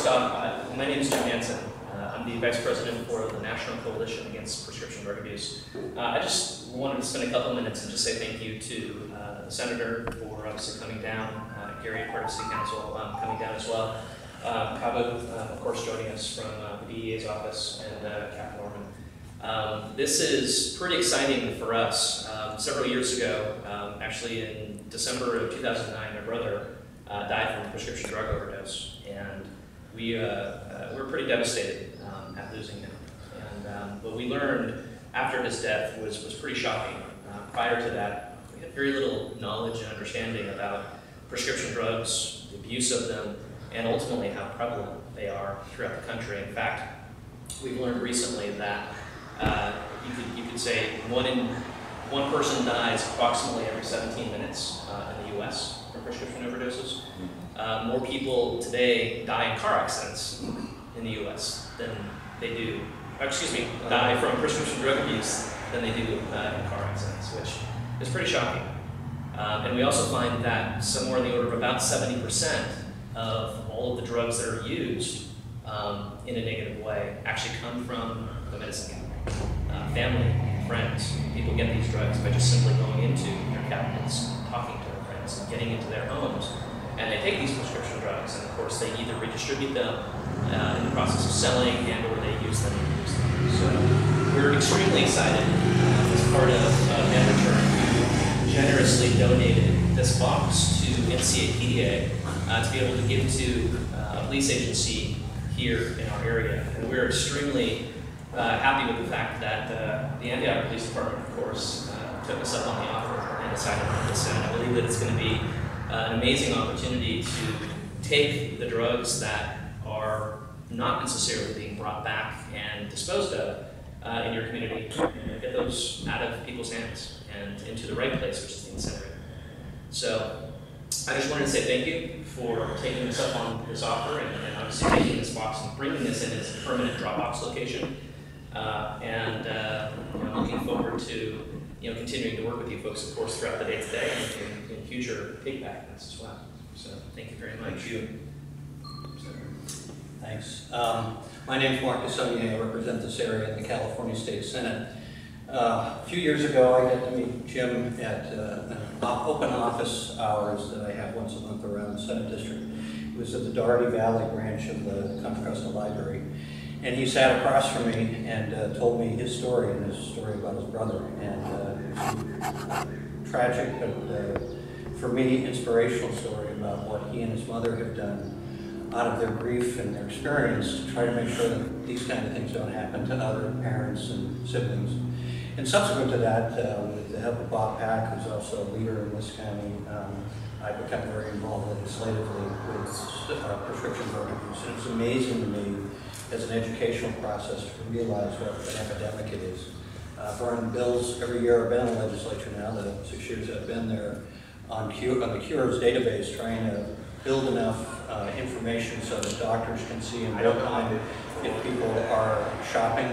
off, my name is Jim Hansen. I'm the Vice President for the National Coalition Against Prescription Drug Abuse. I just wanted to spend a couple minutes and just say thank you to the Senator for obviously coming down, Gary at City Council coming down as well. Cabo, of course, joining us from the DEA's office, and Cap Norman. This is pretty exciting for us. Several years ago, actually in December of 2009, my brother died from a prescription drug overdose, and we were pretty devastated at losing him. And what we learned after his death was pretty shocking. Prior to that, we had very little knowledge and understanding about prescription drugs, the abuse of them, and ultimately how prevalent they are throughout the country. In fact, we've learned recently that you could say one person dies approximately every 17 minutes in the U.S. from prescription overdoses. More people today die in car accidents in the U.S. than they do, die from prescription drug abuse than they do in car accidents, which is pretty shocking. And we also find that somewhere in the order of about 70% of all of the drugs that are used in a negative way actually come from the medicine cabinet. Family, friends, people get these drugs by just simply going into their cabinets, talking to their friends, and getting into their homes. And they take these prescription drugs, and of course they either redistribute them in the process of selling, and or they use them and use them. So we're extremely excited as part of Antioch, who generously donated this box to NCAPDA to be able to give to a police agency here in our area. And we're extremely happy with the fact that the Antioch Police Department, of course, took us up on the offer and decided on this. And I believe that it's going to be an amazing opportunity to take the drugs that are not necessarily being brought back and disposed of in your community, and get those out of people's hands and into the right place, which is the incinerator. So I just wanted to say thank you for taking us up on this offer and obviously taking this box and bringing this in as a permanent drop-box location. I'm looking forward to continuing to work with you folks, of course, throughout the day today and in future pigback events as well. So thank you very much. Thank you. Thanks. My name is Mark DeSonier. I represent this area in the California State Senate. A few years ago, I got to meet Jim at open office hours that I have once a month around the Senate District. It was at the Doherty Valley branch of the Contra Costa Library. And he sat across from me and told me his story and his story about his brother. And it's tragic, but for me, inspirational story about what he and his mother have done out of their grief and their experience to try to make sure that these kind of things don't happen to other parents and siblings. And subsequent to that, with the help of Bob Pack, who's also a leader in this county, I've become very involved legislatively with prescription drug abuse. And it's amazing to me as an educational process to realize what an epidemic it is. Running bills every year. I've been in the legislature now, the 6 years I've been there, on the Cures database, trying to build enough information so that doctors can see in real time if people are shopping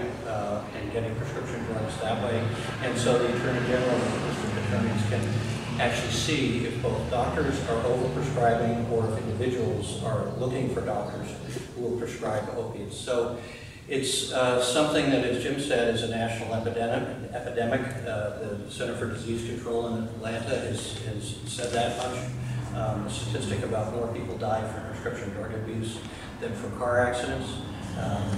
and getting prescription drugs that way. And so the Attorney General and the district attorneys can actually see if both doctors are overprescribing or if individuals are looking for doctors who will prescribe opiates. So it's something that, as Jim said, is a national epidemic. The Center for Disease Control in Atlanta has said that much. The statistic about more people die from prescription drug abuse than from car accidents.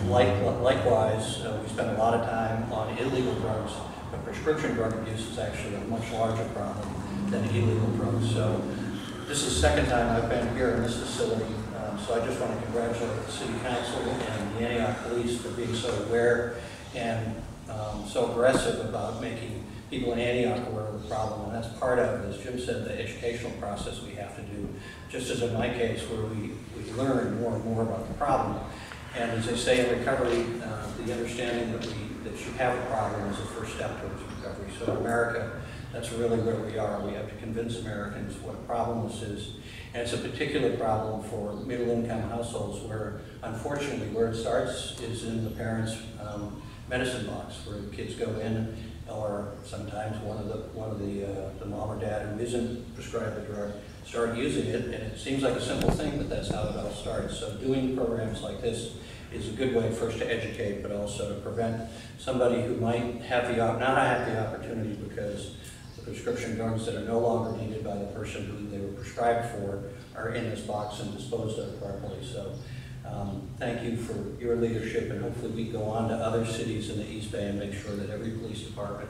Likewise, we spend a lot of time on illegal drugs, but prescription drug abuse is actually a much larger problem than illegal drugs. So this is the second time I've been here in this facility. So I just want to congratulate the City Council and the Antioch Police for being so aware and so aggressive about making people in Antioch aware of the problem. And that's part of, as Jim said, the educational process we have to do, just as in my case, where we learn more and more about the problem. And as they say in recovery, the understanding that you have a problem is the first step towards recovery. So in America, that's really where we are. We have to convince Americans what a problem this is. And it's a particular problem for middle-income households where, unfortunately, where it starts is in the parents' medicine box, where the kids go in, or sometimes one of the mom or dad who isn't prescribed the drug start using it, and it seems like a simple thing, but that's how it all starts. So doing programs like this is a good way first to educate, but also to prevent somebody who might have not have the opportunity because the prescription drugs that are no longer needed by the person who they were prescribed for are in this box and disposed of properly. So thank you for your leadership, and hopefully we go on to other cities in the East Bay and make sure that every police department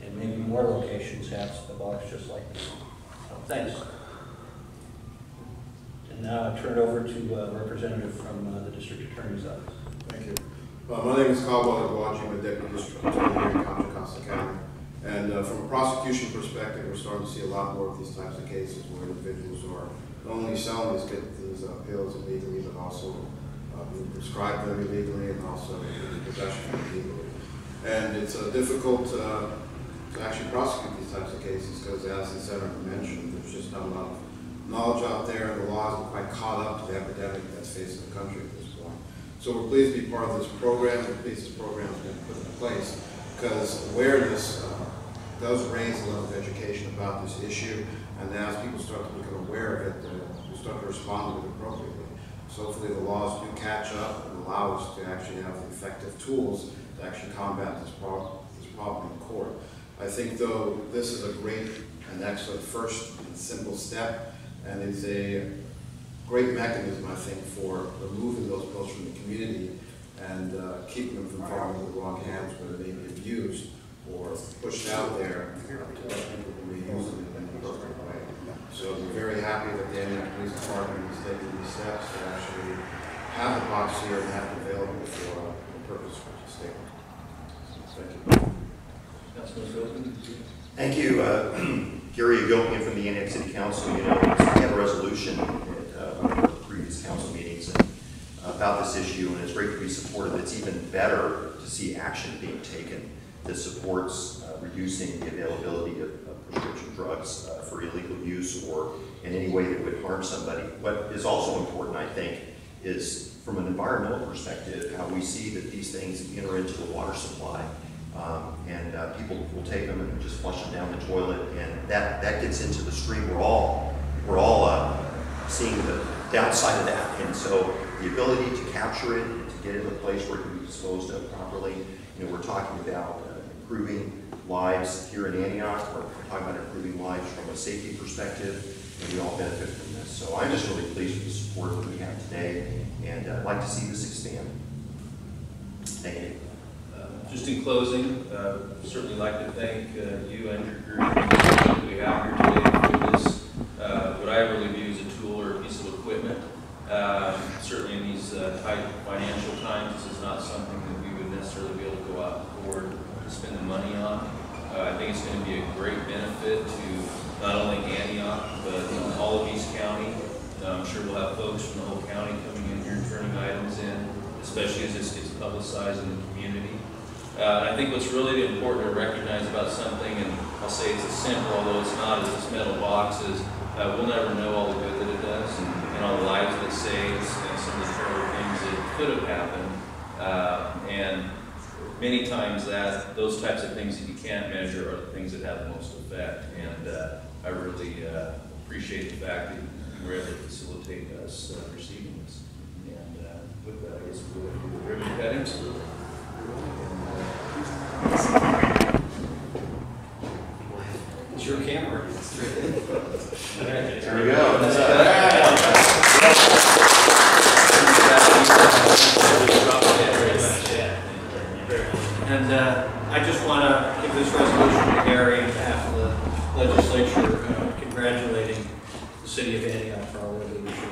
and maybe more locations have a box just like this. So thanks. And now I turn it over to a representative from the District Attorney's Office. Thank you. My name is Caldwell Guachi. I'm a Deputy District Attorney here in Contra Costa County. And from a prosecution perspective, we're starting to see a lot more of these types of cases where individuals are not only selling these pills illegally, but also being prescribed them illegally and also in possession illegally. And it's difficult to actually prosecute these types of cases because, as the Senator mentioned, there's just not a lot of knowledge out there, and the laws are quite caught up to the epidemic that's facing the country at this point. So we're pleased to be part of this program. We're pleased this program has been put in place because awareness does raise a level of education about this issue, and as people start to become aware of it, we start to respond to it appropriately. So hopefully the laws do catch up and allow us to actually have the effective tools to actually combat this problem in court. I think, though, this is a great and excellent first and simple step, and it's a great mechanism, I think, for removing those pills from the community and keeping them from falling into the wrong hands, whether they be abused or pushed out there to let people reuse them in an appropriate way. So we're very happy that the Antioch Police Department is taking these steps to actually have the box here and have it available for the purpose of the state. Thank you. Thank you, Gary Agopian from the Antioch City Council. You know, we have a resolution at one of our previous council meetings about this issue, and it's great to be supportive. It's even better to see action being taken that supports reducing the availability of prescription drugs for illegal use or in any way that would harm somebody. What is also important, I think, is from an environmental perspective, how we see that these things enter into the water supply. People will take them and just flush them down the toilet, and that gets into the stream. We're all seeing the downside of that, and so the ability to capture it and to get it in a place where it can be disposed of properly. You know, we're talking about improving lives here in Antioch. We're talking about improving lives from a safety perspective, and we all benefit from this. So I'm just really pleased with the support that we have today, and I'd like to see this expand. Thank you. Just in closing, certainly like to thank you and your group that we have here today for this, what I really view as a tool or a piece of equipment. Certainly in these tight financial times, this is not something that we would necessarily be able to go out and afford to spend the money on. I think it's going to be a great benefit to not only Antioch, but all of East County. I'm sure we'll have folks from the whole county coming in here and turning items in, especially as this gets publicized in the community. I think what's really important to recognize about something, and I'll say it's as simple, although it's not, is this metal box is, we'll never know all the good that it does and all the lives that it saves and some of the terrible things that could have happened. And many times those types of things that you can't measure are the things that have the most effect. And I really appreciate the fact that you were able to facilitate us receiving this. And with that, I guess we'll do the ribbon cutting. It's your camera. There we go. And I just want to give this resolution to Gary on behalf of the legislature, congratulating the city of Antioch for all their leadership